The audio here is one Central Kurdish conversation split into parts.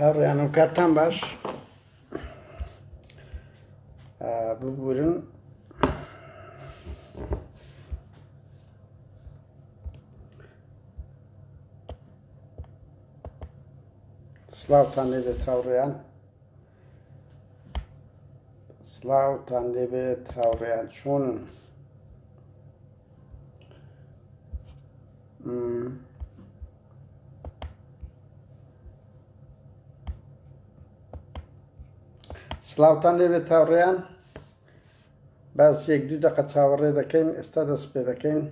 هەڕیان و کاتتان باش ببورن سڵاوتان لێبێت هاوڕێیان سڵاوتان لێبێت هاوڕێیان چۆنن سڵاوتان لێبێت هاوڕێیان باس یەک دوو دەقە چاوەڕێ دەکەین ئێستا دەست پێ دەکەین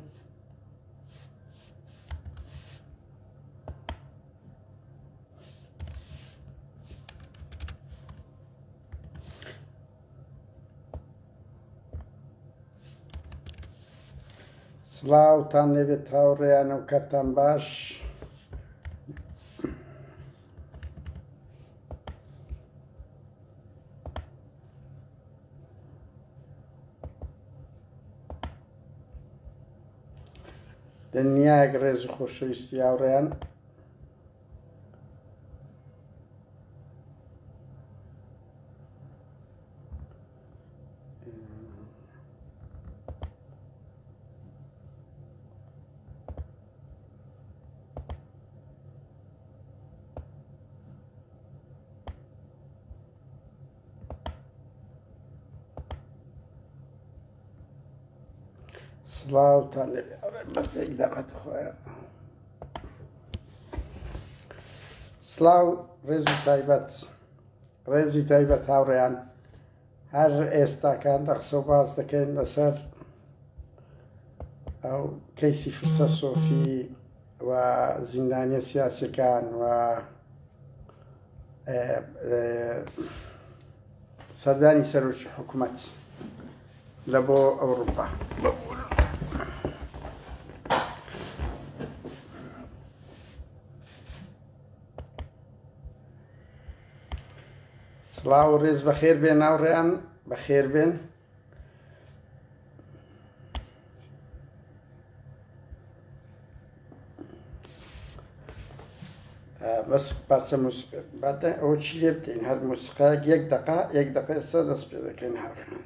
سڵاوتان لێبێت هاوڕێیان و کاتتان باش دنیایەک ڕێز و خۆشەویستی هاوڕێیان سڵاوتان لێبێت بەس یەک دەقەت خۆیە سڵاو ڕێزی تایبەت هاوڕێیان هەر ئێستاکان قسە و باس دەکەین لەسەر ئەو کەیسی فرسە سۆفی و زیندانیە سیاسیەکان و سەردانی سەرۆکی حکوومەت لە بۆ ئەوروپا سڵاو و ڕێز بەخێر بێن هاوڕێیان بەخێر بێن بەس پارچە ئەوە چی لێ بدەین هەر موسیقایەک یەک دەقە ئێستا دەست پێ دەکەین هاوڕێیان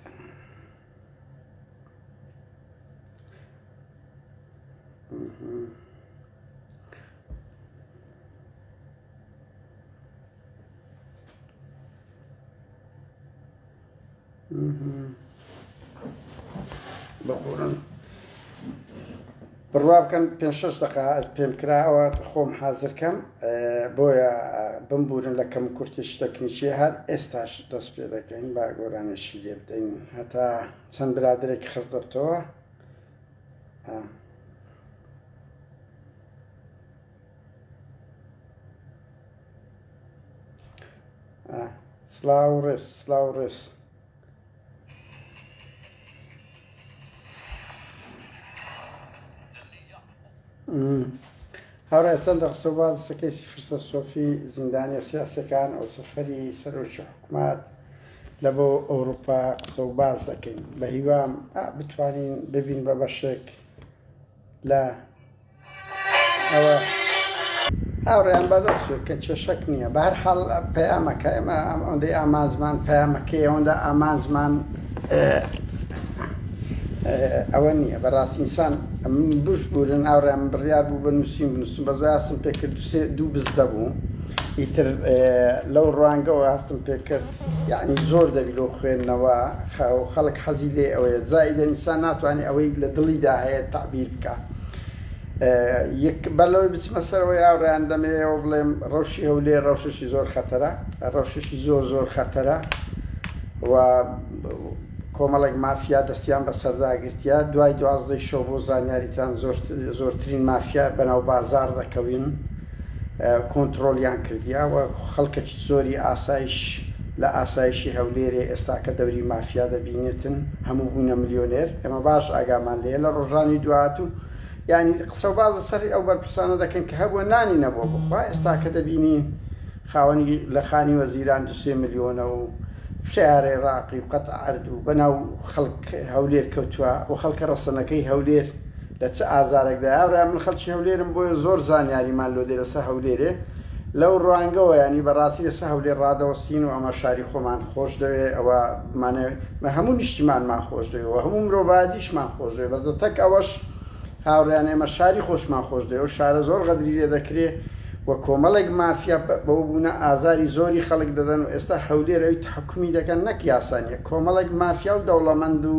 بەقورن بڕوا بکەن 5-6 دقە پێم کراوە خۆم حازرکەم بۆیە بمبورن لە کەم کورتی شتەکنیچیە هەر ئێستاش دەست پێ دەکەین با گۆرانیشی لێ بدەین هەتا چەند برادێکی خردەتەوە سڵاو ڕێز هاوڕێ ئێستا قسە و باس کەیسی فرسە سۆفی زیندانیە سیاسیەکان ئەو سەفەری سەرۆکی حکوومەت لە بۆ ئەوروپا قسە و باس دەکەین بە هیوام بتوانین ببین بە بەشێک لە ئەوە هاوڕێیان بەدەست پێ بکەن کێشەک نییە بە هەر حاڵ پەیامەکە ئێمە ئەوەندەی ئامانزمان پەیامەکەی ئەوەندە ئامانزمان ئەوە نییە بەڕاستی ئینسان بوش بوورن ئاوڕێم بڕیار بوو بنووسین بەزای هەستم پێکرد دوو بزدە بوو ئیتر لەو ڕوانگەەوە هەستم پێکرد یعنی زۆر دەبی لەو خوێندنەوە خەڵک حەزی لێ ئەوەیە زائیدە ئینسان ناتوانێت ئەوەی لە دڵیدا هەیە تعبیر بکە بەلەوەی بچمە سەرەوەی ئاوڕێیان دەمەوێەوە بڵێم ڕەوشی هەولێر ڕەوشەشی زۆر خەتەرە ڕەوشەشی زۆر خەتەرە و کۆمەڵێک مافیا دەستیان بە سەرداگرتیا دوای 12 شەو بۆ زانیاریتان زۆرترین مافیا بەناو بازار دەکەوین کۆنتترۆلیان کردیاوە خەڵکەی زۆری ئاسایش لە ئاسایشی هەولێرێ ئێستا کە دەوری مافیا دەبینێتن هەموو بوونە ملیۆنێر ئێمە باش ئاگامان لێ لە ڕۆژانی دواتوو ینی قسە و بازە سەری ئەو بەرپرسانە دەکەن کە هەبووە نانی نەبووە بخوا ئێستا کە دەبینین خاوەنی لە خانی وەزیران 2 ملیۆنە و شارێ ڕاقی و قەت عرد و بەناو خەڵک هەولێر کەوتووە و خەڵکە ڕەسەنەکەی هەولێر لە چه ئازارێکدا ئاورا من خەڵکی هەولێرم بۆیە زۆر زانیاریمان لۆ دێ لەسەر هەولێرێ لەو ڕوانگەوە ینی بەڕاستی لەسەر هەولێر ڕادەوەستین و ئەمە شاری خۆمان خۆش دەوێت ئەوە هەموو نیشتیمانمان خۆش دەوێت و هەموو مرۆڤایەتیشمان خۆش دەوێت بەزە تەک ئەوەش هاوڕێیان ئێمە شاری خۆشمان خۆش دەوێت و شارە زۆر غەدری لێ دەکرێت و کۆمەڵێک مافیا بەو بوونە ئازاری زۆری خەڵک دەدەن و ئێستا هەولێر ئەوی تحکومی دەکەن نەک یاسانیە کۆمەڵێک مافیا و دەوڵەمەند و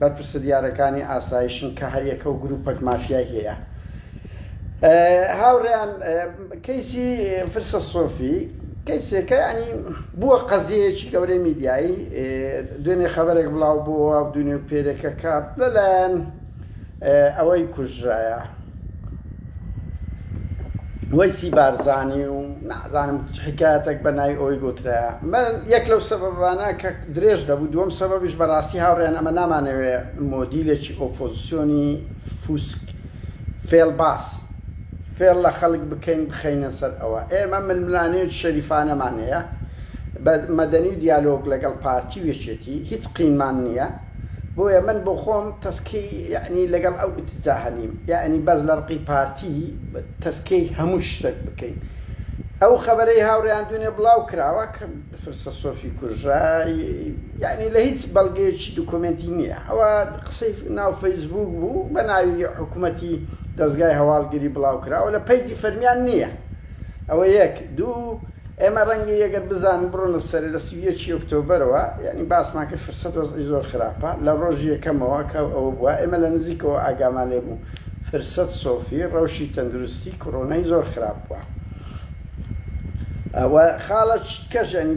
بەرپرسە دیارەکانی ئاسایشن کە هەریەکە و گروپەک مافیای هەیە. هاوڕێیان کەیسی فرسە سۆفی کەیسێکە ینی بووە قەزیەیەکی گەورەی میدیایی دوێنێ خەبەرێک بڵاو بووە دوێنێ پێرێکە کات لەلایەن ئەوەی کوژرایە وەیسی بارزانی و نازانم حکایەتێک بەنای ئەوی گوترایە من یەک لەو سەبەبانە کە درێژ دەبوو دووەم سەبەبیش بەڕاستی هاوڕێیان ئەمە نامانەوێ مۆدیلێکی ئۆپۆزیسیۆنی فوسک فێڵباس فێڵ لە خەڵک بکەین بخەینە سەر ئەوە ئێمە ململانەیەک شەریفانەمان هەیە مەدەنی و دیالۆگ لەگەڵ پارتی وێچێتی هیچ قینمان نییە بۆیە من بۆ خۆم تەسکەی یعنی لەگەڵ ئەو ئتیجاهە نیم یعنی بەس لە ڕقی پارتی تەسکەی هەموو شتێک بکەین ئەو خەبەرەی هاوڕێیان دوێنێ بڵاو کراوە کە فرسە سۆفی کوژای یعنی لە هیچ بەڵگەیەکی دوکۆمنتی نییە ئەوە قسەی ناو فەیسبوک بوو بە ناوی حکوومەتی دەستگای هەواڵگیری بڵاو کراوە لە پەیجی فەرمیان نییە ئەوە یەک دوو ئێمە ڕەنگە یەگەر بزان بڕۆنە سەر لە 31 ئۆکتۆبەرەوە یعنی باسمان کرد فرسەت وەزعی زۆر خراپە لە ڕۆژی یەکەمەوە کە ئەوە بووە ئێمە لە نزیکەوە ئاگامان لێ بوو فرسەت سۆفی ڕەوشی تەندروستی کۆرۆنای زۆر خراپ بووە ئەوە خاڵە کەش ینی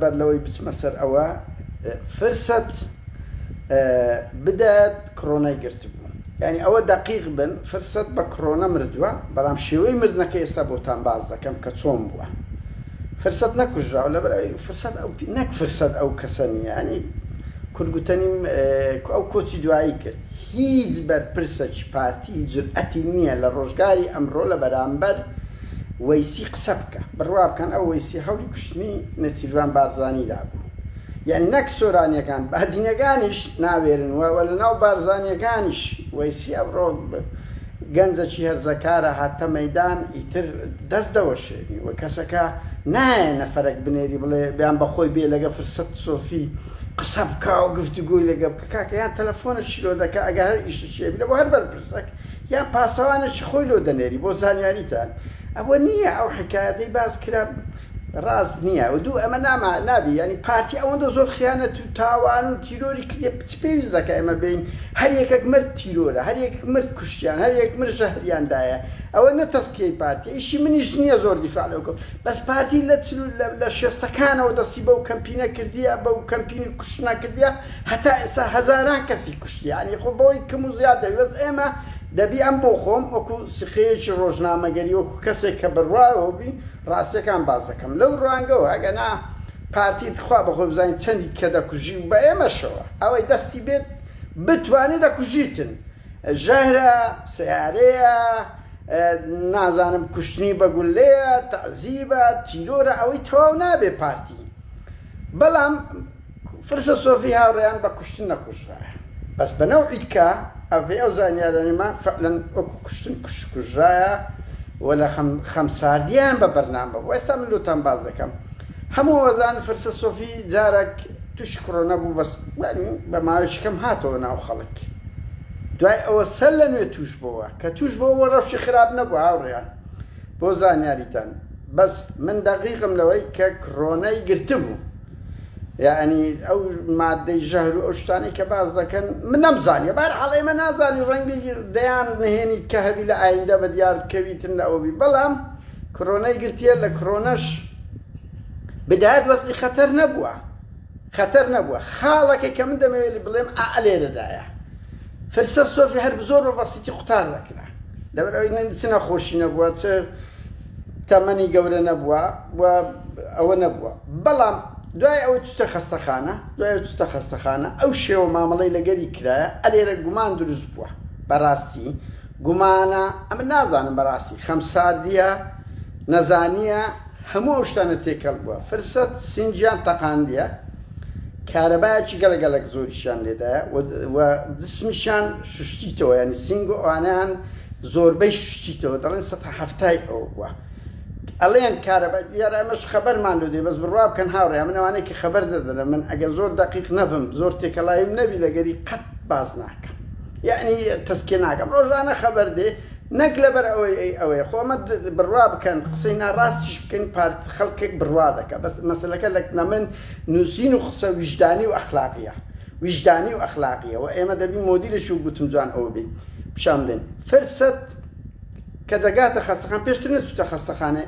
بەر لەوەی بچمە سەر ئەوە فرسەت بدات کۆرۆنای گرت بوو یعنی ئەوە دەقیق بن فرسەت بە کۆرۆنە مردووە بەڵام شێوەی مردنەکە ئێستا بۆتان باز دەکەم کە چۆن بووە فرسەت نەکوژراوە لەبەرەوەی فرسەت نەک فرسەت ئەو کەسە نیە ینی کورگوتەنیم ئەو کۆچی دوایی کرد هیچ بەرپرسەکی پارتی جورئەتی نییە لە ڕۆژگاری ئەمڕۆ لە بەرامبەر وەیسی قسە بکە بڕوا بکەن ئەو وەیسی هەولی کوشتنی نەچیروان بارزانیدا بوو یعنی نەک سۆرانیەکان بادینەکانیش ناوێرن وە لە ناو بارزانیەکانیش وەیسی ئەوڕۆ گەنجەکی هەرزەکارە هاتە مەیدان ئیتر دەست دەوەشێنی وە کەسەکە نایە نەفەرێک بنێری بڵێ بیان بەخۆی بێ لەگە فرسەت سۆفی قسە بکە و گفتوگۆی لەگە بکە کاکە یان تەلەفۆنەشی لۆ دەکە ئەگەر هەر ئیششێ بێ بۆ هەر بەرپرسەک یان پاسەوانێکی خۆی لۆ دەنێری بۆ زانیاریتان ئەوە نییە ئەو حکایەتەی باس کرا ڕاست نییە و دوو ئەمە نابی ینی پارتی ئەوەندە زۆر خیانەت و تاوان و تیرۆری کردێ پێویست دەکە ئێمە بین هەر یەکێک مرد تیرۆرە هەر یەک مرد کوشتیان هەر یەک مرد ژەهریاندایە ئەوە نەتەسکەی پارتی ئیشی منیش نییە زۆر دیفاع لەو کەوت بەس پارتی لە شێستەکانەوە دەستی بەو کەمپینە کردیە بەو کەمپینی کوشتنا کردیە هەتا ئێستا هەزاران کەسی کوشتی ینی خۆ بەوەی کەم و زیاد دەوێت ئێمە دەبی ئەم بۆ خۆم وەکو سقەیەکی ڕۆژنامەگەری وەکو کەسێک کە بڕواەوە بی ڕاستیەکان باز دەکەم لەو ڕوانگەەوە ئەگەنا پارتیت خوا بەخۆ بزانین چەندی کە دەکوژی و بە ئێمەشەوە ئەوەی دەستی بێت بتوانێت دەکوژیتن ژەهرە سیارەیە نازانم کوشتنی بەگولەیە تەعزیبە تیرۆرە ئەوەی تەواو نابێ پارتی بەڵام فرسە سۆفی هاوڕێیان بە کوشتن نەکوژرایە بەس بەنەوعی کە ئەوەی ئەو زانیارانیما فعلەن وەکو کوشتن کوژرایە وە لە خەمساردیان بە بەرنامە بۆ ئێستا من لۆتان باز دەکەم هەموو وەزان فرسە سۆفی جارێک توش کۆرۆنە بوو بەس بە ماوەیەکی کەم هاتەوە ناو خەڵک دوای ئەوە سەر لە نوێ توش بووە کە توش بۆەوە ڕەوشی خراپ نەبوو هاوڕێیان بۆ زانیاریتان بەس من دەقیقم لەوەی کە کۆرۆنای گرتە بوو یعنی ئەو مادەی ژەهر و ئەو شتانی کە باز دەکەن من نەمزانیە بەرحاڵ ئێمە نازانی ڕەنگی دەیان نهێنی کە هەبی لە ئایندە بە دیار بکەویتن لە ئەوبی بەڵام کۆرۆنای گرتیە لە کۆرۆنەش بدایەت وەستی خەتەر نەبووە خاڵەکەی کە من دەمەوێت بڵێم لێرەدایە فرسە سۆفی هەر زۆر بە بەسیتی قوتار دەکرا لەبەرەوەی چ نەخۆشی نەبووە چ تەمەنی گەورە نەبووە و ئەوە نەبووە بەڵام دوای ئەوە چوتە خەستەخانە ئەو شێوە مامەڵەی لەگەری کرایە ئەلێرە گومان دروست بووە بەڕاستی گومانە ئەمە نازانم بەڕاستی خەمساردیە نەزانیە هەموو ئەو شتانە تێکەڵ بووە فرسەت سینجیان تەقاندیە کارەبایەکی گەلگەلک زۆریشیان لێدایە و جسمیشان شوشتیتەوە ینی سینگ و ئەوانیان زۆربەی شوشتیتەوە دەڵێن 170 ئەوە بووە ئەڵێن کارەبا دیارە ئەمەش خەبەرمان لێ دێ بەس بڕوا بکەن هاوڕێ من ئەوانەیە خەبەر دەدەنە من ئەگەر زۆر دەقیق نەبم زۆر تێکەڵایم نەبی لەگەری قەت باز ناکەم یعنی تەسکێ ناکەم ڕۆژانە خەبەر دێ نەک لەبەر ئەوەیە خۆمە بڕوا بکەن قسەی ناڕاستیش بکەین خەڵکێک بڕوا دەکە بەس مەسەلەکە لە من نووسین و قسە ویژدانی و ئەخلاقیە ویژدانی و ئەخلاقیە و ئێمە دەبی مۆدیلش و گوتم جوان ئەوە بێ پیشان بدەین فرسەت کە دەگاتە خەستەخان پێشتر نەچووتە خەستەخانە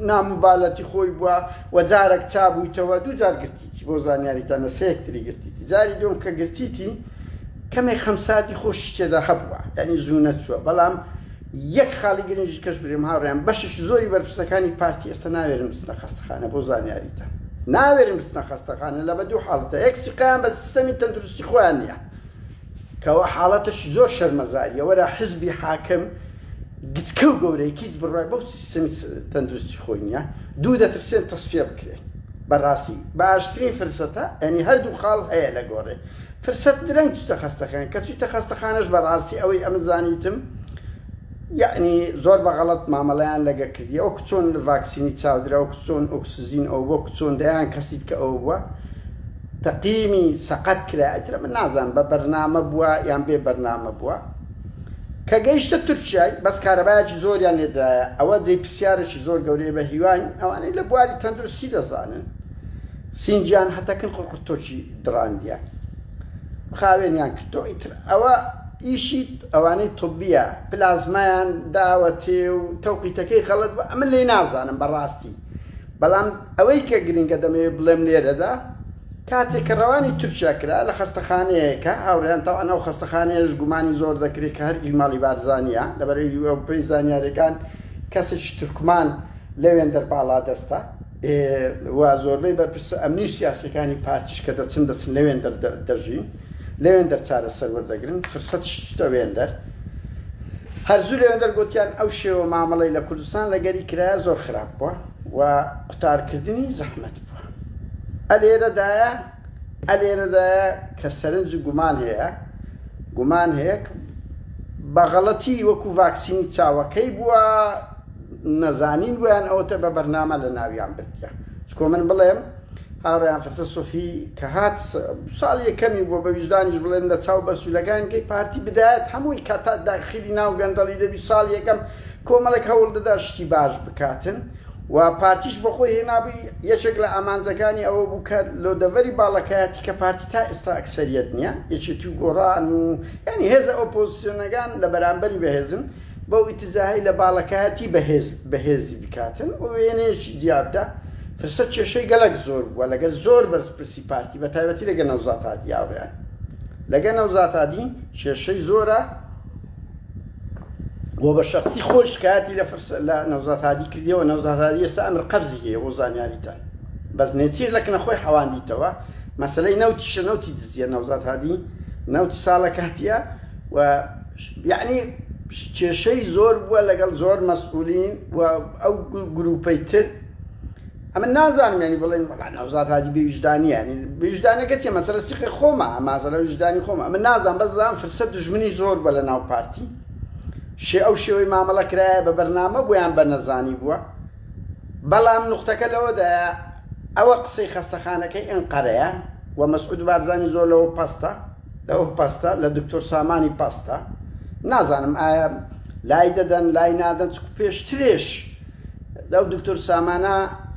نامبالەتی خۆی بووە و جارێک چابوویتەوە دوو جار گرتیتی بۆ زانیاریتانە سەیەکتری گرتیتی جاری دوم کە گرتیتی کەمێک خەمساتی خۆشی تێدا هەبووە یعنی زوو نەچووە بەڵام یەک خاڵی گرنگی کەس برێم هاوڕێیان بەشش زۆری بەرپرسەکانی پارتی ئێستا ناوێرن بچنە خەستەخانە بۆ زانیاریتان ناوێرن بچنە خەستەخانە لە بە دوو حاڵەتە یەک سقیان بە سیستەمی تەندروستی خۆیان نییە کەەوە حاڵەتەش زۆر شەرمەزاریە وەرە حزبی حاکم گچکە و گەورەی کیس بڕای بەو سیستەمی تەندروستی خۆی نییە دوو دەترسێن تەسفیە بکرێن بەڕاستی باشترین فرسەتە ئەنی هەردوو خاڵ هەیە لە گۆڕێ فرسەت درەنگ چوتە خەستەخانە کە چوتە خەستەخانەش بەڕاستی ئەوەی ئەمە زانیتم یعنی زۆر بەغەڵەت مامەڵەیان لەگە کردی ئەو چۆن لە ڤاکسینی چاودرا و چۆن ئۆکسزین ئەو بۆ چۆن دەیان کەسیت کە ئەو بووە تەقیمی سەقەت کرایەترە من نازان بە بەرنامە بووە یان بێ بەرنامە بووە کە گەیشتە تورکیای بەس کارەبایەکی زۆریان لێدایە ئەوە جێی پرسیارێکی زۆر گەورەیە بە هیوان ئەوانەی لە بواری تەندروستی دەزانن سینجیان هەتەکن قڕقڕتۆکی دڕاندیە خاوێنیان کردۆ ئیتر ئەوە ئیشی ئەوانەی تۆبیە پلازمایان داوەتێ و تەوقیتەکەی خەڵت بە ئەمە لێ نازانم بەڕاستی بەڵام ئەوەی کە گرنگە دەمەوێت بڵێم لێرەدا کاتێک کە ڕەوانی تورکیا کرا لە خەستەخانەیەکە هاوڕێیان تاوان ئەو خەستەخانەیەش گومانی زۆر دەکرێت کە هەر ئیماڵی بارزانیە لەبەرەوەی ئەوروپەی زانیاریەکان کەسێکی تورکمان لەوێن دەرباڵا دەستە و زۆربەی بەرپرسە ئەمنی و سیاسەکانی پارتیش کە دەچن لەوێن دەژین لەوێن دەرچارە سەروەردەگرن فرسەتش چتە وێندەر هەرزوو لەوێندەر گوتیان ئەو شێوە مامەڵەی لە کوردستان لەگەری کرایە زۆر خراپ بووە و قوتارکردنی زەحمەت بووە ئەلێرەدایە کە سەرنج گومان هەیە بەغەڵەتی وەکو ڤاکسینی چاوەکەی بووە نەزانین بوویان ئەوتە بە بەرنامە لە ناویان بردیە چکۆ من بڵێم هاوڕێیان فرسە سۆفی کە هات ساڵ یەکەمی بووە بە ویژدانیش بڵێن لە چاو بەسوولەکانگەی پارتی بدایەت هەمووی کاتا داخلی ناو گەندەڵی دەبی ساڵ یەکەم کۆمەڵێک هەوڵ دەدا شتی باش بکاتن و پارتیش بە خۆی هێنابووی یەکێک لە ئامانجەکانی ئەوە بوو کە لۆدەڤەری باڵەکایەتی کە پارتی تا ئێستا ئەکسەریەت نییە یەکێتی و گۆڕان و ینی هێزە ئۆپۆزیسیۆنەکان لە بەرامبەری بەهێزن بەو ئیتیزاهی لە باڵەکایەتی بەهێزی بکاتن و وێنەیەکی دیابدا فرسەت کێشەی گەلک زۆر بووە لەگە زۆر بەرزپرسی پارتی بە تایبەتی لەگە نەوزاتادی یاوڕیان لەگە نەوزاتادی کێشەی زۆرە و بە شخصی خۆش کاتی لە نەوزاتادی کردیەوە نەوزاتادی ئێستا ئەمر قەبزی هەیە بۆ زانیاریتان بەس نێچیر لەکنە خۆی حەواندیتەوە مەسەلەی نەوتیشە نەوتی دزیە نەوزاتادی نەوتی ساڵە کاتیە و یعنی کێشەی زۆر بووە لەگەڵ زۆر مەسئولین و ئەو گروپەی تر ئەمە نازانم ینی بڵێن نەوزاتادی بێویژدانی ینی بێویژدانەکە چێ مەسەلە سیقی خۆمە مازەلە ویژدانی خۆمە ئەمە نازانم بەس زانم فرسەت دژمنی زۆر بووە لە ناو پارتی ئەو شێوەی مامەڵە کرایە بە بەرنامە بۆیان بە نەزانی بووە بەڵام نوختەکە لەوەدایە ئەوە قسەی خەستەخانەکەی ئەنقەرەیە و مەسعود بارزانی زۆر لەوە پەستە لە دکتۆر سامانی پەستە نازانم ئایا لای دەدەن لای نادەن چکو پێشترێش لەو دکتۆر سامانە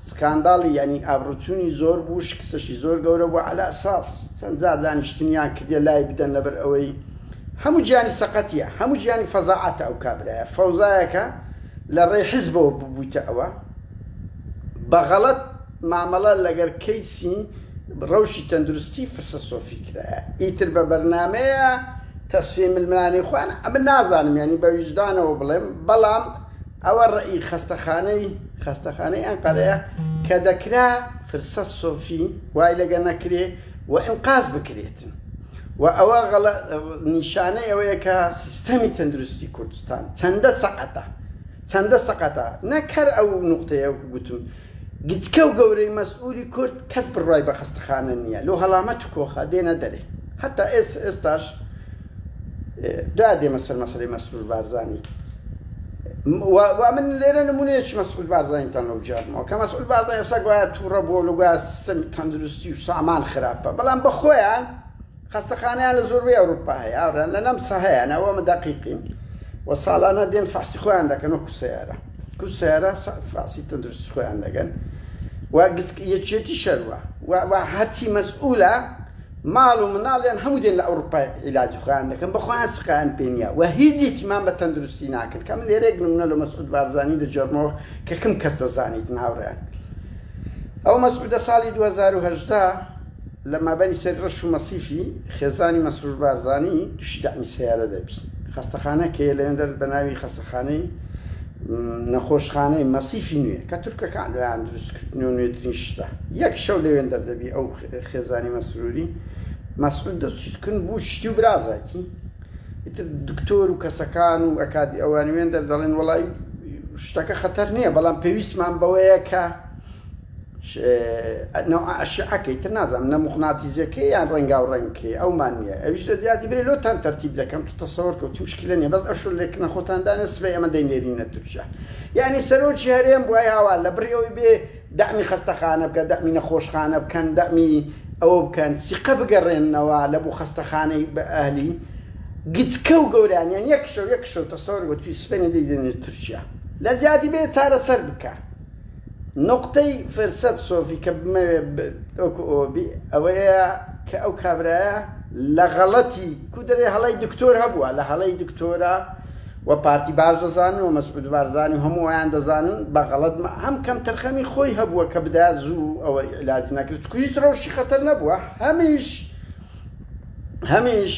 سکانداڵی ینی ئابڕوچوونی زۆر بوو شکستەشی زۆر گەورە بوو عەلا ئەساس چەند جار دانیشتنیان کردێ لای بدەن لەبەر ئەوەی هەموو گیانی سەقەتیە هەموو گیانی فەزاعەتە ئەو کابرایە فەوزایەکە لە ڕێی حیزبەوە ببوویتە ئەوە بەغەڵەت مامەڵە لەگەر کەیسی ڕەوشی تەندروستی فرسە سۆفی کرایە ئیتر بە بەرنامەیە تەسفیە ململانی خوان ئەمە نازانم ینی بە ویژدانەوە بڵێم بەڵام ئەوە ڕێی خەستەخانەی ئەنقەرەیە کە دەکرا فرسە سۆفی وای لەگە نەکرێ و ئینقاز بکرێتن و ئەوە نیشانەی ئەوەیە کە سیستەمی تەندروستی کوردستان چەندە سەقەتە نەکەر ئەو نوقتەیە گوتم گچکە و گەورەی مەسئولی کورد کەس بڕای بە خەستەخانە نییە لۆ هەڵامەت و کۆخە دێنە دەرێ حتا ئێستاش دادێمە سەر مەسەلەی مەسئول بارزانی ومن لێرە نمونەیەکی مەسعود بارزانیتان بژارمەوە کە مەسعود بارزانی ئێستا گوایە تووڕە بووە لەگوایە سیستەمی تەندروستی و سامان خراپە بەڵام بە خۆیان خەستەخانەیان لە زۆربەی ئەوروپا هەیە ئاوران لە نەمسا هەیە ئەوەمە دەقیقین و ساڵانە دێن فاسی خۆیان دەکەن وەکو سەیارە کو سەیارە فاسی تەندروستی خۆیان دەگەن و یەکێتی شەروە و هەرچی مەسئولە ماڵ و مناڵیان هەموو دێن لە ئەوروپای عیلاجی خۆیان دەکەن بە خۆیان سقیان پێ نییە و هیچ ئیتیمان بە تەندروستی ناکرد کە من لێرەیەک نمونە لە مەسعود بارزانی دەجێڕمەوە کە کەم کەس دەزانیت هاوڕێیان ئەو مەسعودە ساڵی 2018 لە مابەنی سەرڕەش و مەسیفی خێزانی مەسعود بارزانی تووشی دامی سەیارە دەبی خەستەخانە کە لەوێندە بە ناوی خەستەخانەی نەخۆشخانەی مەسیفی نوێ کە تورکەکان لەیان دروستکردنەوە نوێترین شتە یەک شەو لەوێن دەردەبی ئەو خێزانی مەسروری مەسعود دەستکردن بوو شتی و برازاکی ئیتر دکتۆر و کەسەکان و ئەکادی ئەوان وێن دەردەڵێن وەڵای شتەکە خەتەر نییە بەڵام پێویستمان بەوەیە کە ئەشعەکەی تر نازانم نە موقناتیزەکەی یان ڕەنگا و ڕەنگکەی ئەومان نییە ئەویش لە زیادی برێ لۆتان تەرتیب دەکەم تو تەسەوەر کە مشکلە نییە بەس ئەشور لێکنە خۆتاندانە سبەی ئەمە دەینێرینە تورکیا یعنی سەرۆکی هەرێم وای هاوا لە بڕێەوەی بێ دەعمی خەستەخانە بکە دەعمی نەخۆشخانە بکەن دەعمی ئەوە بکەن سیقە بگەڕێننەوە لە بۆ خەستەخانەی بە ئەهلی گچکە و گەورانیان یەک شەو تەسەوەر بە توی سبەینە دەیدێنێت تورکیا لە زیادی بێ چارەسەر بکە نقطەی فرسەت سۆفی کە ئەوبی ئەوەیە کە ئەو کابرایە لە غەڵەتی کو دەرێ هەڵی دکتۆر هەبووە لە هەڵی دکتۆرە و پارتی باش دەزانن و مەسعود بارزانی و هەموویان دەزانن بە غەڵەت هەم کەم تەرخەمی خۆی هەبووە کە بدات زوو ئەوە عیلاج نەکرد هیچ ڕەوشی خەتەر نەبووە هەمیش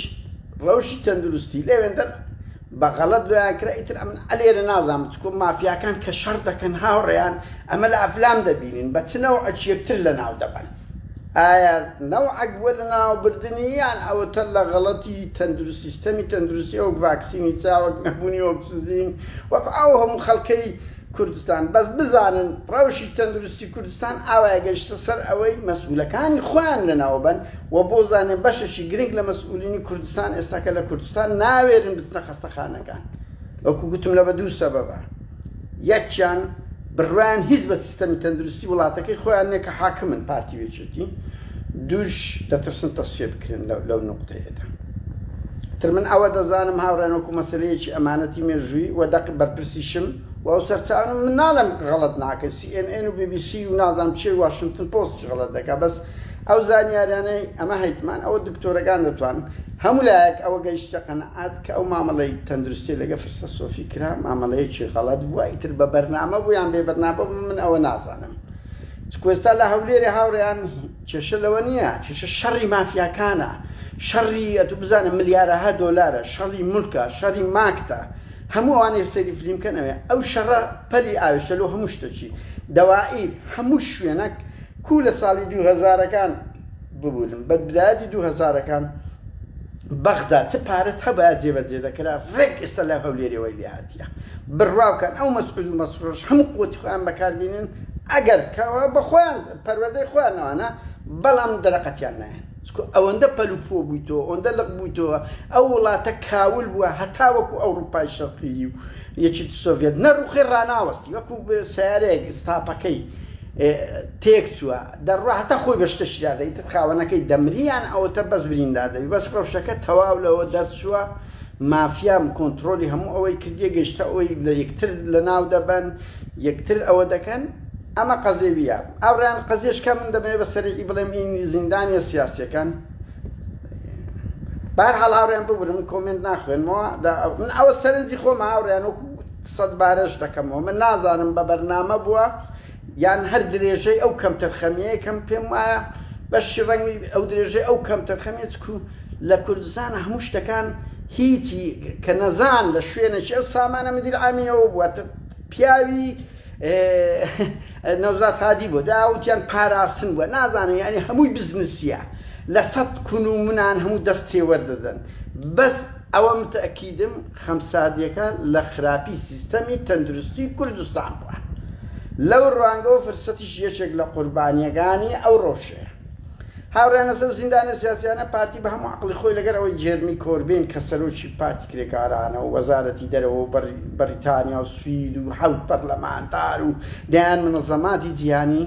ڕەوشی تەندروستی لێوێندەر بە غەڵەت لۆیان کرا ئیتر ئەم ئەلێرە نازانم چکۆ مافیاکان کە شەڕ دەکەن هاوڕێیان ئەمە لە ئەفلام دەبینین بە چ نەوعە چیەکتر لە ناو دەبن ئایا نەوعەک بووە لە ناوبردنی یان ئەوەتە لە غەڵەتی تەندروست سیستەمی تەندروستی ئەو ڤاکسینی چاوەک نەبوونی ئۆکسیجین وەکو ئەو هەموو خەڵکەی کوردستان بەس بزانن ڕەوشی تەندروستی کوردستان ئاوایە گەیشتە سەر ئەوەی مەسئولەکانی خۆیان لەناوە بن و بۆ زانێن بەشێکی گرنگ لە مەسئولینی کوردستان ئێستاکە لە کوردستان ناوێرن بچنە خەستەخانەکان وەکو گوتم لە بە دوو سەبەبە یەکیان بڕوایان هیچ بە سیستەمی تەندروستی وڵاتەکەی خۆیان نییە کە حاکمن پارتی وێچێتی دووش دەترسن تەسفیە بکرێن لەو نقطەیەدا تر من ئەوە دەزانم هاوڕێن وەکو مەسەلەیەکی ئەمانەتی مێژووی و دەق بەرپرسیشم و ئەو سەرچاوم من ناڵم غەڵەت ناکە CNN و BBC و نازانم چێ واشنگتن پۆستش غەڵەت دەکا بەس ئەو زانیاریانەی ئەمە هەیتمان ئەوە دکتۆرەکان دەتوان هەموو لایەک ئەوە گەیشتە قەنەعات کە ئەو مامەڵەی تەندروستی لەگە فرسە سۆفی کرا مامەڵەیەکی غەڵەت بووە ئیتر بە بەرنامە بوو یان بێ بەرنامە من ئەوە نازانم چکۆ ئێستا لە هەولێرە هاوڕێیان کێشە لەوە نییە کێشە شەڕی مافیاکانە شەڕی ئەتو بزانم ملیارەها دۆلارە شەڕی مولکە شەڕی ماکتە هەموو ئەوانەی سەیری فیلمکەنەوە ئەو شەڕە پەلی ئاویشتە لەو هەموو شتێکی دەوائیر هەموو شوێنەک کو لە ساڵی 2000ەکان ببوونم بە بدایەتی 2000ەکان بەغدا چ پارەت هەبە جێبەجێ دەکرا ڕێک ئێستا لە هەولێرەوەی لێهاتیە بڕواوکەن ئەو مەسعود و مەسرۆش هەموو قوتی خۆیان بەکاربینن ئەگەر کەەوە بە خۆیان پەروەردەی خۆیانەوەنە بەڵام دەرەقەتیان نایەن ئەوەندە پەلوپۆ بوویتەوە ئەوەندە لەق بوویتەوە ئەو وڵاتە کاول بووە هەتاوەکو ئەوروپای شەرقی و یەکێتی سۆڤێت نەڕوخی ڕناوەستی وەکو سیارەیەک ستاپەکەی تێکچووە دەڕوا هەتا خۆی بەشتەشیادا ئیتر خاوەنەکەی دەمریان ئەوەتە بەس بریندادەوی بەس ڕەوشەکە تەواو لەوە دەستچووە مافیام کۆنتترۆلی هەموو ئەوەی کردیە گەشتە ئەوەی لە یەکتر لە ناو دەبەن یەکتر ئەوە دەکەن ئەمە قەزێویە ئەوڕیان قەزیێشکە من دەبێت بە سەرێکی بڵێم ئین زیندانیە سیاسیەکان بار هەڵاوڕیان ببورم کۆمنت ناخوێنمەوە من ئەوە سەرنجی خۆم هاوڕیان وەکو سەد بارەش دەکەمەوە من نازانم بە بەرنامە بووە یان هەر درێژەی ئەو کەم تەرخەمیەیە کەم پێم وایە بەشی ڕەنگی ئەو درێژەی ئەو کەم تەرخەمیێت و لە کوردستان هەموو شتەکان هیچی کە نەزان لە شوێنێکی ئەو سامانە مدیر عامیەوە بووە پیاوی نەوزات هادی بۆ داوتیان پاراستن بووە نازانن یعنی هەمووی بزنسیە لە سەد کون و منان هەموو دەستێ وەردەدەن بەس ئەوە متەئەکیدم خەمساردیەکە لە خراپی سیستەمی تەندروستی کوردستان بووە لەو ڕوانگەوە فرسەتیش یەکێک لە قوربانیەکانی ئەو ڕۆژەیە هاوڕێنە سەر زیندانە سیاسیانە پارتی بە هەموو عقلی خۆی لەگەر ئەوەی جێرمی کۆربین کە سەرۆکی پارتی کرێکارانە و وەزارەتی دەرەوە و بەریتانیا و سوید و حەوت پەرلەمانتار و دەیان منەظەماتی جیهانی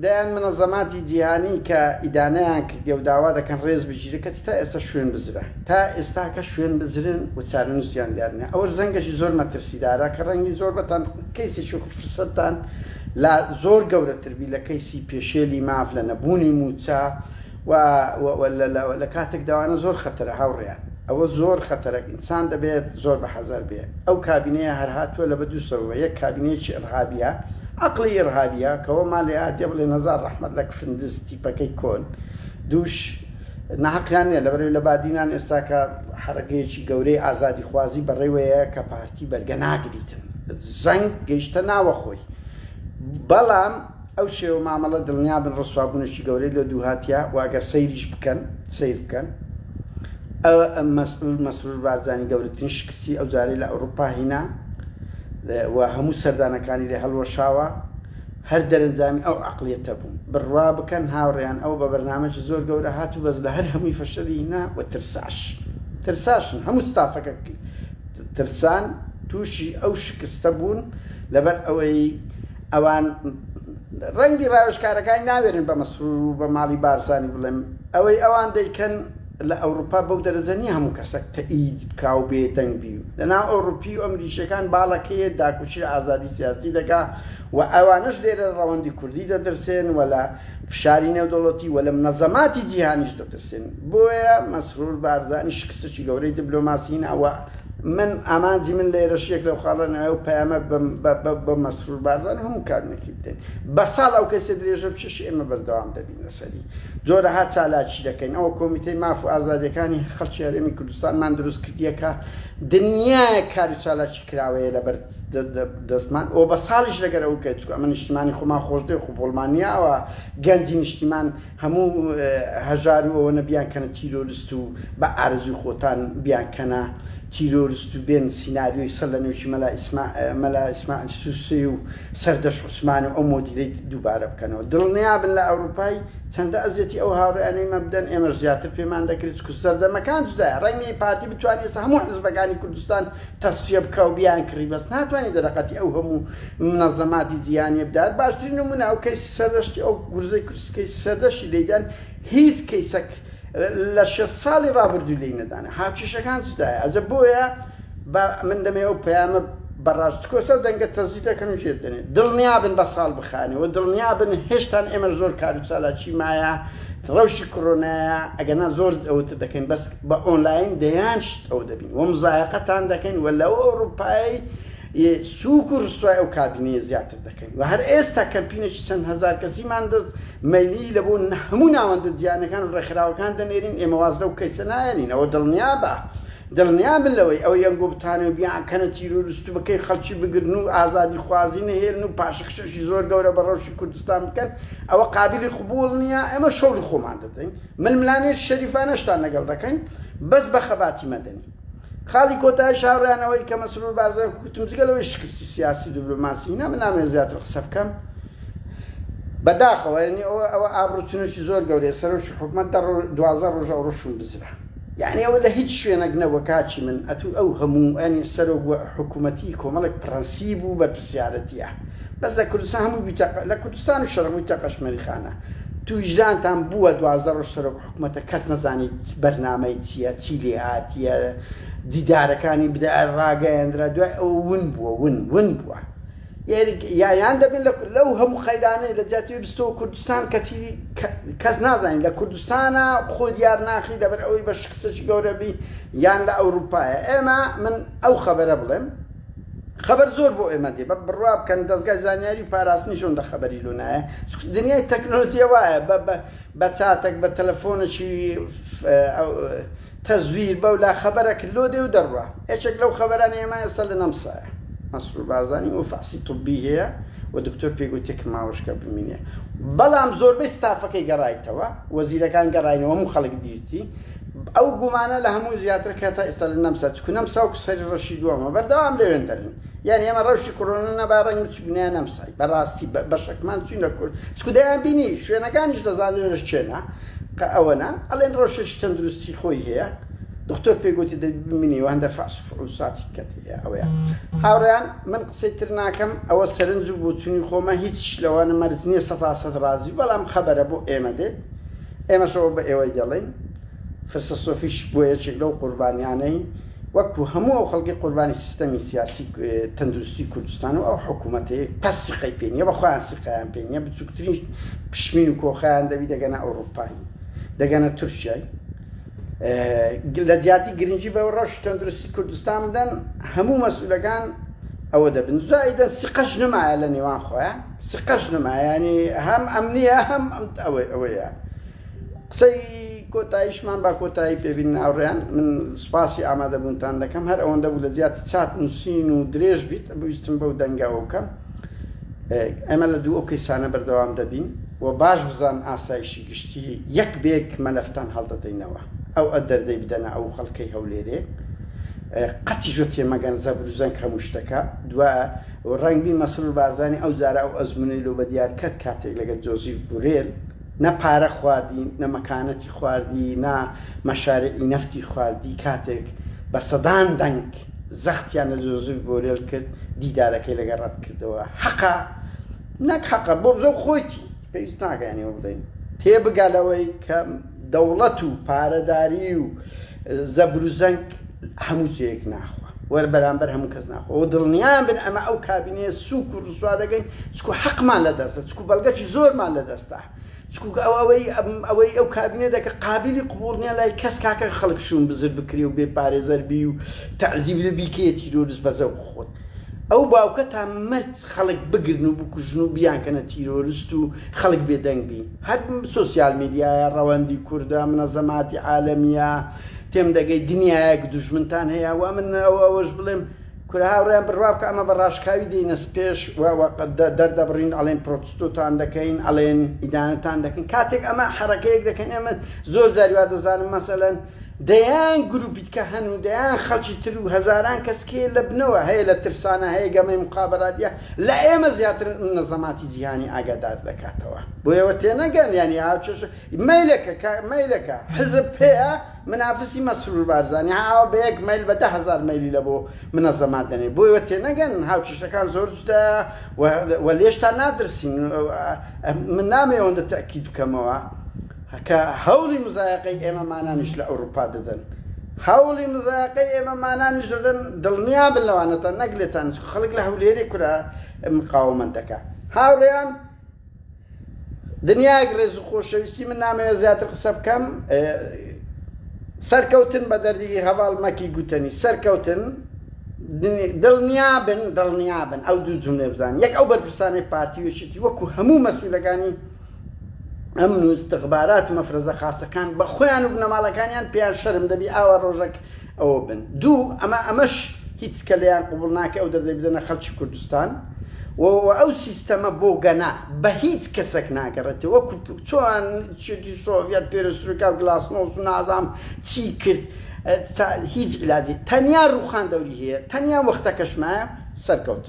دەیان منەظەماتی جیهانی کە ئیدانەیان کردی و داوا دەکەن ڕێز بگیرە کەس تا ئێستا شوێن بزرە تا ئێستا کە شوێن بزرن و چارەنووسیان دیارنە ئەوە زەنگەشی زۆر مەترسیدارە کە ڕەنگی زۆر بەتان کەیسێکی فرسەتان لا زۆر گەورەتربی لە کەیسی پێشێلی ماف لە نەبوونی موچە لە کاتێک داوانە زۆر خەتەرە هاوڕێیان ئەوە زۆر خەتەرەک ئینسان دەبێت زۆر بە حەزەر بێ ئەو کابینەیە هەر هاتووە لە بە دوو سەبەبە یەک کابینەیەکی ئەرهابیە عقلی ئەرهابیە کەەوە ماڵێ هاتیە بڵێ نەزار ڕەحمەت لە کفندز تیپەکەی کۆن دووش نەحەقیان نیە لەبەرەوەی لە بادینان ئێستا کە حرەکەیەکی گەورەی ئازادی خوازی بەڕێوەیە کە پارتی بەرگە ناگریتن زەنگ گەیشتە ناوە خۆی بەڵام ئەو شێوە مامەڵە دڵنیا بن ڕسوابوونێکی گەورەی لە دوو هاتیە واگە سەیریش بکەن سیر بکەن مەسرور بارزانی گەورەترین شکستی ئەو جارەی لە ئەوروپا هینا و هەموو سەردانەکانی لێ هەڵوەشاوە هەر دەرەنجامی ئەو عقلیەتە بوون بڕوا بکەن هاوڕێیان ئەو بە بەرنامەی زۆر گەورە هاتوو بەس لە هەر هەمووی فەشەری هینا و ترساشن هەموو ستافەکە ترسان تووشی ئەو شکستە بوون لەبەر ئەوەی ئەوان ڕەنگی ڕاوێژکارەکانی ناوێرن بە مەسرور و بە ماڵی بارزانی بڵێم ئەوەی ئەوان دەیکەن لە ئەوروپا بەو دەرەجەنی هەموو کەسێک تەئید بکاو بێ دەنگ بی و لەناو ئەوروپی و ئەمریکیەکان باڵەکەیە داکوچی ئازادی سیاسی دەکا و ئەوانش لێرە ڕەوەندی کوردی دەدرسێن و لە فشاری نێودەوڵەتی و لە منەظەماتی جیهانیش دەدرسێن بۆیە مەسرور بارزانی شکستێکی گەورەی دیبلۆماسی هیناوە من ئامانجی من لێرە شێک لەو خاڵەنەوە و پەیامە بە مەسرور بارزان هەموو کارنێکی بدەین بە ساڵ ئەو کەسێ درێژە بچش ئێمە بەردەوام دەبینە سەری زۆرە ها چالاکی دەکەین ئەوە کۆمیتەی ماف و ئازادیەکانی خەڵکی هەرێمی کوردستانمان دروست کردیەکە دنیای کاری چالاکی کراوەیە لەبەر دەستمان ئەو بە ساڵیش لەگەر ئەو کە چکە ئەمە نیشتیمانی خۆمان خۆش دێ خوبڵمانیاوە گەنجی نیشتیمان هەموو هەژار و ئەوە بیان کەنە تیرۆریست و بە ئارزوی خۆتان بیان کەنە تیرۆریست و بێن سیناریۆی سەر لە نێوکی مەلا ئیسماعیل سووسی و سەردەش عوسمان و ئەو مۆدیلەی دووبارە بکەنەوە دڵنیا بن لە ئەوروپای چەندە ئەزیەتی ئەو هاوڕێیانەی مە بدەن ئێمە زیاتر پێمان دەکرێت چکو سەردەمەکان جودایە ڕەنگی پارتی بتوانێت ئێستا هەموو حزبەکانی کوردستان تەسفیە بکە و بیان کڕی بەس ناتوانێت دەرەقەتی ئەو هەموو منەظەماتی جیهانی بدات باشترین نمونە ئەو کەیسی سەردەشتی ئەو گورزەی کەیسی سەردەشتی لەیدان هیچ کەیسەک لە 6 ساڵی ڕابردوو لێی نەدانە هاوکێشەکان جودایە ئەجە بۆیە من دەمێ ئەو پەیامە بەڕاست کۆسە دەنگە تەزیی دەکەن و ژێر دەنێت دڵنیا بن بە ساڵ بخانەوە دڵنیا بن هێشتان ئێمە زۆر کار و چالاکی مایە ڕەوشی کۆڕۆنایە ئەگەنا زۆر ئەوتر دەکەین بەس بە ئۆنلاین دەیان شت ئەو دەبین وە مزایقەتان دەکەین وە لەوە ئەوروپایی سووک و ڕسوای ئەو کابینەیە زیاتر دەکەین و هەر ئێستا کەمپینێکی چەند هەزار کەسیمان دەست مەلی لە بۆ هەموو ناوەندە جیانەکان و ڕێکخراوەکان دەنێرین ئێمە واز لەو کەیسە نایەنین ئەوە دڵنیا بە دڵنیا بن لەوەی ئەو یەنگۆ بتانێ و بیانکەنە تیرۆریست و بەکەی خەڵکی بگرن و ئازادی خوازی نەهێرن و پاشەخشەشی زۆر گەورە بە ڕەوشی کوردستان بکەن ئەوە قابلی قبوڵ نییە ئێمە شەوڵی خۆمان دەدەین ململانێت شەریفانەشتان لەگەڵ دەکەین بەس بە خەباتی مەدەنی خاڵی کۆتای شاڕیانەوەی کە مەسرور بارزان کوتم جگەلەوەی شکستی سیاسی دیبلۆماسی هینا من نامەوێت زیاتر قسە بکەم بەداخەوە یعنی ئەوە ئابڕوچونێکی زۆر گەورەیە سەرۆکی حکومەت 12 ڕۆژە ئەو ڕۆژون بزرا یعنی ئەوە لە هیچ شوێنێک نەوە کاچی من ئەتوو ئەو هەموو ئەنی سەرۆک حکوومەتی کۆمەڵێک پرەنسیب و بەرپرسیارەتیە بەس لە کوردستان هەموو لە کوردستان و شەڕەوەی تەقەشمەریخانە تویژدانتان بووە 12 ڕۆژ سەرۆک حکوومەتە کەس نەزانێت بەرنامەی چییە چی لێ هاتیە دیدارەکانی بدە ڕاگەیاندرا دوای ئەو ون بووە یان دەبین لەو هەموو خەیرانەی لە جیاتی بستەوە کوردستان کەس نازانین لە کوردستانە خۆ دیار ناخی دەبەر ئەوەی بە شکستێکی گەورەبی یان لە ئەوروپایە ئێمە من ئەو خەبەرە بڵێم خەبەر زۆر بۆ ئێمە دێ بە بڕوا بکەن دەستگای زانیاری و پاراستنی شۆن دە خەبەری لۆنایە دنیای تەکنۆلۆژیە وایە بە چاتێک بە تەلەفۆنێکی تەزویر بەولا خەبەرەکرد لۆ دێ و دەڕوا هیچێک لەو خەبەرانە ئێمە ئێستا لە نەمسایە مەسرور بارزانی و فەحسی طبی هەیە و دکتۆر پێگوتێکە ماوەشکە بمینێ بەڵام زۆربەی ستافەکەی گەڕایتەوە وەزیرەکان گەڕاینەوە هەموو خەڵک دیتی ئەو گومانە لە هەموو زیاتر کە تا ئێستا لە نەمسا چکو نەمسا و سەری ڕەشی دووەمە بەردەوام لەوێن دەرن یعنی ئێمە ڕەوشی کۆرۆنا نەبا ڕەنگ بچبنیان نەمسای بەڕاستی بەشەکمان چوینە کورد سکودایان بینی شوێنەکانیش دەزانێنش چێنە ئەوەنە ئەڵێن ڕۆژێکی تەندروستی خۆی هەیە دکتۆر پێگوتی دەبینیەوە هەندە فعساتی کەتەیە ئەوەیە هاوڕێیان من قسەی تر ناکەم ئەوە سەرنج و بۆچوونی خۆمە هیچ لەوانە مەرج نییە 100% ڕازی بەڵام خەبەرە بۆ ئێمە دێت ئێمەشەوە بە ئێوەی دەڵێن فرسە سۆفیش بۆ یەکێک لەو قوربانیانەی وەکو هەموو ئەو خەڵکی قوربانی سیستەمی سیاسی تەندروستی کوردستان و ئەو حکوومەتەیە پەس سیقەی پێ نییە بەخۆیان سیقەیان پێ نییە بچووکترین پشمین و کۆخەیان دەبی دەگەنە ئەوروپایی دەگەنە تورکیای لە جیاتی گرنگی بە ڕەوش تەندروستی کوردستان بدەن هەموو مەسئولەکان ئەوە دەبن زایدە سیقەش نمایە لە نێوان خۆیان سیقەش نمایە ینی هەم ئەمنیە هەم ئەوەیە قسەی کۆتاییشمان با کۆتایی پێبین ناوڕێیان من سوپاسی ئامادەبوونتان دەکەم هەر ئەوەندە بوو لە زیات چات نووسین و درێژ بیت بویستم بەو دەنگاوە بکەم ئەمە لە دوو ئەو کەیسانە بەردەوام دەبین و باش بزان ئاسایشی گشتی یەک بێک مەلەفتان هەڵدەدەینەوە ئەو دەردەی بدەنە ئەو خەڵکەی هەولێرێ قەتی ژۆ تێمەگەن زەبر و زەنگ هەموو شتەکە دووە ڕەنگبی مەسرور بارزانی ئەو جارە ئەو ئەزمونەی لۆ بە دیارکەت کاتێک لەگەڵ جۆزیف بورێل نە پارە خواردی نە مەکانەتی خواردی نا مەشارعی نەفتی خواردی کاتێک بە سەدان دەنگ زەختیان لە جۆزیف بورێل کرد دیدارەکەی لەگە ڕەت کردەوە حەقا نەک حەقا بۆ بزە خۆیتی پێویست ناگەیانەوە بدەین تێبگالەوەی کە دەوڵەت و پارەداری و زەبر و زەنگ هەموو جەیەک ناخوا وەرە بەرامبەر هەموو کەس ناخوا و دڵنیان بن ئەمە ئەو کابینەیە سووک و ڕسوا دەگەین چکو حەقمان لە دەستە چکو بەڵگەکی زۆرمان لە دەستە چکو ئەوەی ئەو کابینێ دەکە قابلی قبوڵ نییە لای کەس کاکە خەڵک شوون بزر بکری و بێ پارێزەربی و تەعزیب لە بیکەیە تیرۆریست بەزە بخۆت ئەو باوکە تا مرد خەڵک بگرن و بکوژن و بیانکەنە تیرۆریست و خەڵک بێدەنگ بین هەر سۆسیال میدیایە ڕەوەندی کووردە منەزەماتی عالەمیە تێم دەگەی دنیایەک دوژمنتان هەیە و من ئەوەش بڵێم کورە هاوڕێیان بڕوا بکە ئەمە بە ڕاشکاوی دێنەس پێش دەردەبڕین ئەڵێن پرۆتستۆتان دەکەین ئەڵێن ئیدانەتان دەکەین کاتێک ئەمە حرەکەیەک دەکەین ئەمە زۆر زاریوا دەزانم مەسەلەن دەیان گروپیتکە هەن و دەیان خەڵکی تر و هەزاران کەسکێ لە بنەوە هەیە لە ترسانە هەیە گەمەی مقابراتیە لە ئێمە زیاتر نەزەماتی جیهانی ئاگادار دەکاتەوە بۆیەوە تێنەگەن ینی هاوچێش مەیلەکە حزب پێە منافسی مەسرور بارزانی هاوە بە یەک مەیل بە 10,000 مەیلی لە بۆ منەزەمات دەنێ بۆیەوە تێنەگەن هاوچێشەکان زۆر جوتە و لێشتان نادرسین من نامێ ئەوەندە تەکید بکەمەوە کە هەوڵی مزایقەی ئێمەمانانیش لە ئەوروپا دەدەن هەوڵی مزایقەی ئێمەمانانیش دەدەن دڵنیا بن لەوانەتە نەگلێتان خەڵک لە هەولێری کورە مقاومەت دەکات هاوڕێیان دنیاک ڕێز و خۆشەویستی من نامەوێت زیاتر قسە بکەم سەرکەوتن بە دەردی هەواڵ مەکی گوتنی سەرکەوتن دڵنیا بن ئەو دوو جملێ بزان یەک ئەو بەرپرسانی پارتی وشتی وەکو هەموو مەسئولەکانی ئەمن و استخبارات و مەفرەزە خاسەکان بە خۆیان و بنەماڵەکانیان پێیان شەرم دەبی ئاوا ڕۆژێک ئەوە بن دوو ئەمەش هیچ کە لەیان قبوڵ ناکە ئەو دەردەی بدەنە خەڵکی کوردستان و ئەو سیستەمە بۆ گەنا بە هیچ کەسێک ناگەڕێتەوە وەکو چۆن چێتی سۆڤێت پێرەستروکا و گلاسنۆس و نازام چی کرد هیچ علاجی تەنیا ڕووخان دەوری هەیە تەنیا وەختەکەشمایە سەرکەوت